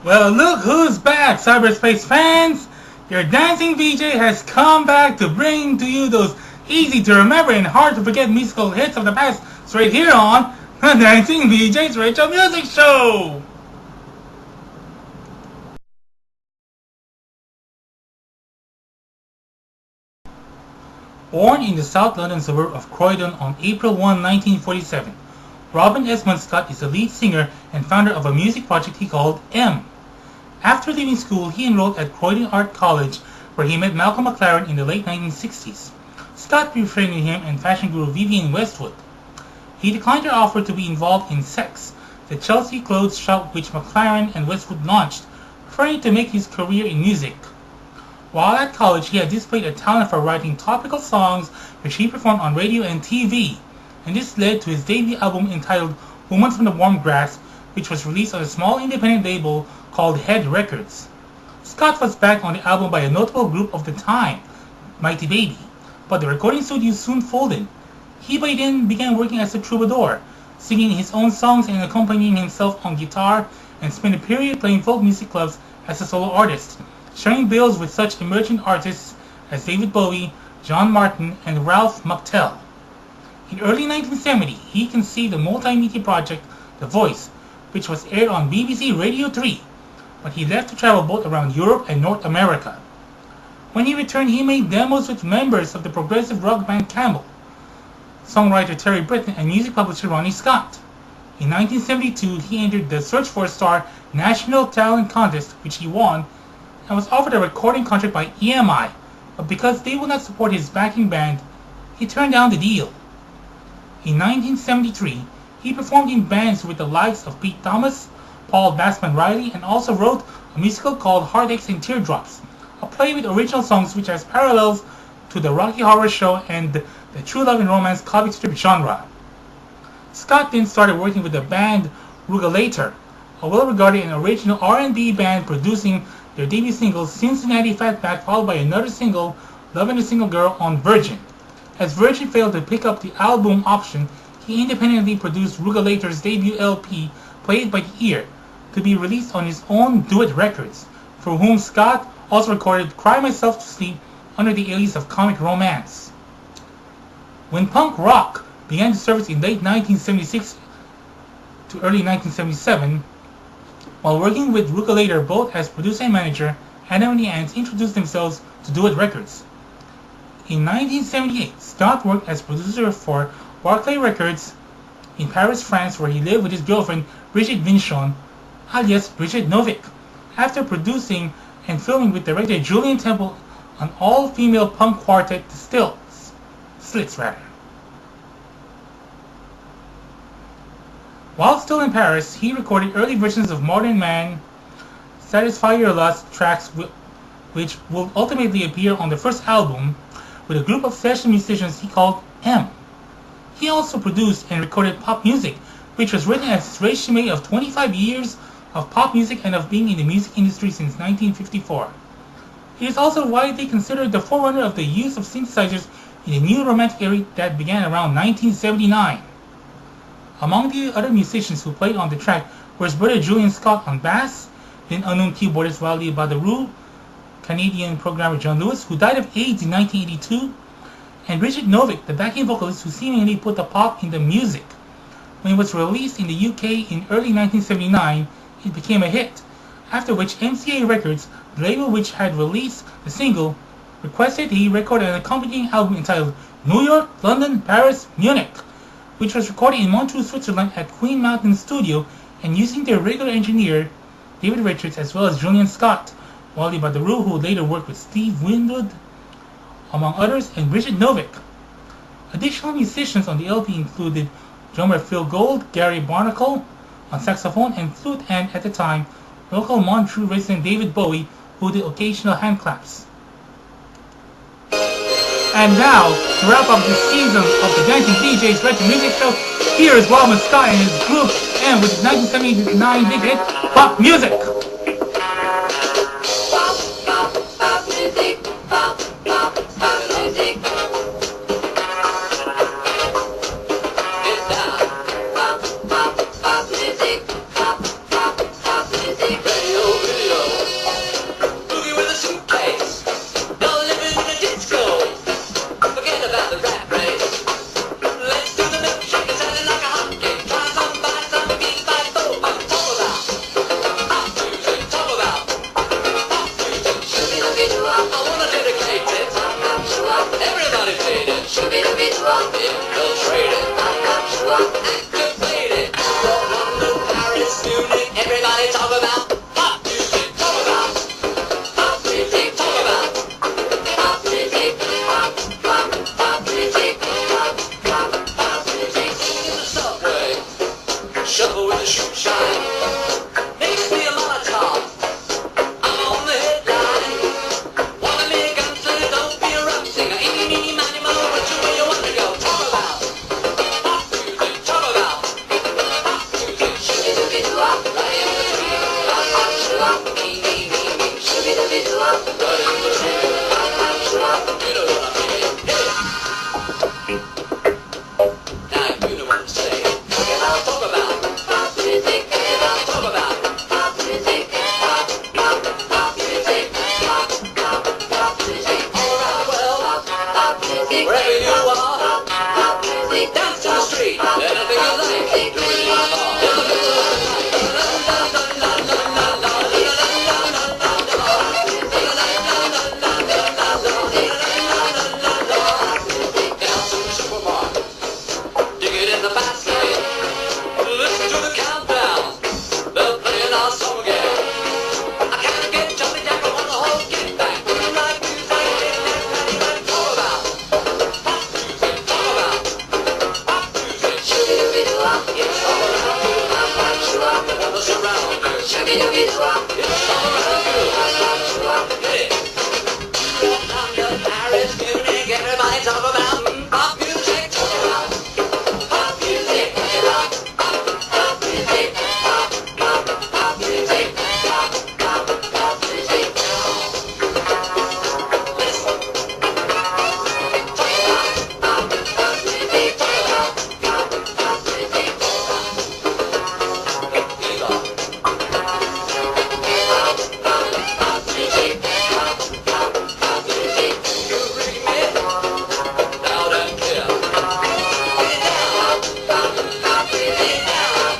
Well, look who's back, cyberspace fans! Your dancing VJ has come back to bring to you those easy to remember and hard to forget musical hits of the past straight here on the Dancing VJ's Retro Music Show! Born in the South London suburb of Croydon on April 1, 1947, Robin Esmond Scott is the lead singer and founder of a music project he called M. After leaving school, he enrolled at Croydon Art College, where he met Malcolm McLaren in the late 1960s. Scott befriended him and fashion guru Vivienne Westwood. He declined her offer to be involved in Sex, the Chelsea clothes shop which McLaren and Westwood launched, preferring to make his career in music. While at college, he had displayed a talent for writing topical songs which he performed on radio and TV, and this led to his debut album entitled Woman from the Warm Grass, which was released on a small independent label called Head Records. Scott was backed on the album by a notable group of the time, Mighty Baby, but the recording studio soon folded. He by then began working as a troubadour, singing his own songs and accompanying himself on guitar, and spent a period playing folk music clubs as a solo artist, sharing bills with such emerging artists as David Bowie, John Martin, and Ralph McTell. In early 1970, he conceived a multimedia project, The Voice, which was aired on BBC Radio 3, but he left to travel both around Europe and North America. When he returned, he made demos with members of the progressive rock band Camel, songwriter Terry Britten, and music publisher Ronnie Scott. In 1972, he entered the Search for a Star National Talent Contest, which he won, and was offered a recording contract by EMI, but because they would not support his backing band, he turned down the deal. In 1973, he performed in bands with the likes of Pete Thomas, Paul Bassman Riley, and also wrote a musical called Heartaches and Teardrops, a play with original songs which has parallels to the Rocky Horror Show and the true love and romance comic strip genre. Scott then started working with the band Rugalator, a well-regarded and original R&B band producing their debut single Cincinnati Fatback, followed by another single, Lovin' a Single Girl, on Virgin. As Virgin failed to pick up the album option, he independently produced Rugalator's debut LP, Play It by the Ear, to be released on his own Do It Records, for whom Scott also recorded Cry Myself to Sleep under the alias of Comic Romance. When punk rock began to surface in late 1976 to early 1977, while working with Rugalator both as producer and manager, Adam and the Ants introduced themselves to Do It Records. In 1978, Scott worked as producer for Barclay Records in Paris, France, where he lived with his girlfriend Brigitte Vinchon, alias Brigitte Novick, after producing and filming with director Julian Temple an all-female punk quartet, The Slits. While still in Paris, he recorded early versions of Modern Man, Satisfy Your Lust tracks which will ultimately appear on the first album with a group of session musicians he called M. He also produced and recorded pop music, which was written as his resume of 25 years of pop music and of being in the music industry since 1954. He is also widely considered the forerunner of the use of synthesizers in the new romantic era that began around 1979. Among the other musicians who played on the track were his brother Julian Scott on bass, then unknown keyboardist Wally Badarou, Canadian programmer John Lewis, who died of AIDS in 1982, and Brigitte Novick, the backing vocalist who seemingly put the pop in the music. When it was released in the UK in early 1979, it became a hit, after which MCA Records, the label which had released the single, requested he record an accompanying album entitled New York, London, Paris, Munich, which was recorded in Montreux, Switzerland at Queen Mountain Studio and using their regular engineer, David Richards, as well as Julian Scott, Wally Badarou, who later worked with Steve Winwood, among others, and Brigitte Novick. Additional musicians on the LP included drummer Phil Gold, Gary Barnacle on saxophone and flute, and at the time, local Montreux resident David Bowie, who did occasional hand claps. And now, to wrap up this season of the Dancing DJ's Retro Music Show, here is Robin Scott and his group, and with his 1979 big hit, Pop Music! Pop music, pop music. Get down. Pop music, pop music. Play Infiltrated, activated. London, Paris, Munich, everybody talk about pop music. Talk about pop music. Talk about pop music. Pop music. Pop music. In the subway, shuffle with the shoe shine. Makes me a Molotov. I'm on the headline. Wanna make guns, don't be a rock singer. Eeny, meeny, miny, moe, which way you wanna go? Talk about pop music. Talk about pop music. Shoo-be-doo-be-doo-wop, right in the tree. Pop-pop-shoo-wop, me-me-me-me. Shoo-be-doo-be-doo-wop, right in the tree. Pop-pop-shoo-wop, you know what I mean. Hit it. Now you know what I'm saying. Talk about pop music. Talk about pop music. Pop music. Pop music. All around the world, wherever you are, dance to the street. Anything you like, do it in your car. In the middle of the night. Down to the supermarket, dig it in the basket. Listen to the countdown. They're playing our song again. I can't get jumping jack, I want the whole get back. Right music, talk about pop music. Talk about pop music. Shoo-be-doo-be-doo-wop, it's all around you. Pop-pop-shoo-wop, never surround you. Shoo-be-doo-be-doo-wop, it's all around you. Pop-pop-shoo-wop, hit it. London, Paris, Munich, everybody talk about pop music. Talk about pop music. Pop music. Pop music. Pop music. Listen. Talk about pop music. Talk about pop music. Here you go. Pop music. Pop music. You ring me loud and clear. Get it down. Pop music down.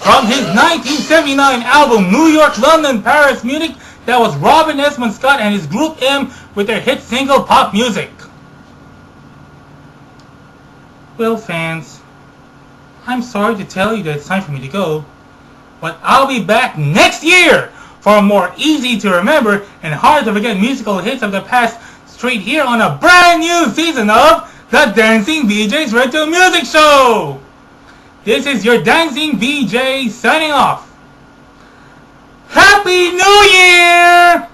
From his 1979 album New York, London, Paris, Munich, that was Robin Esmond Scott and his group M with their hit single Pop Music. Well, fans, I'm sorry to tell you that it's time for me to go, but I'll be back next year for a more easy to remember and hard to forget musical hits of the past, straight here on a brand new season of the Dancing VJ's Retro Music Show. This is your Dancing VJ signing off. Happy New Year!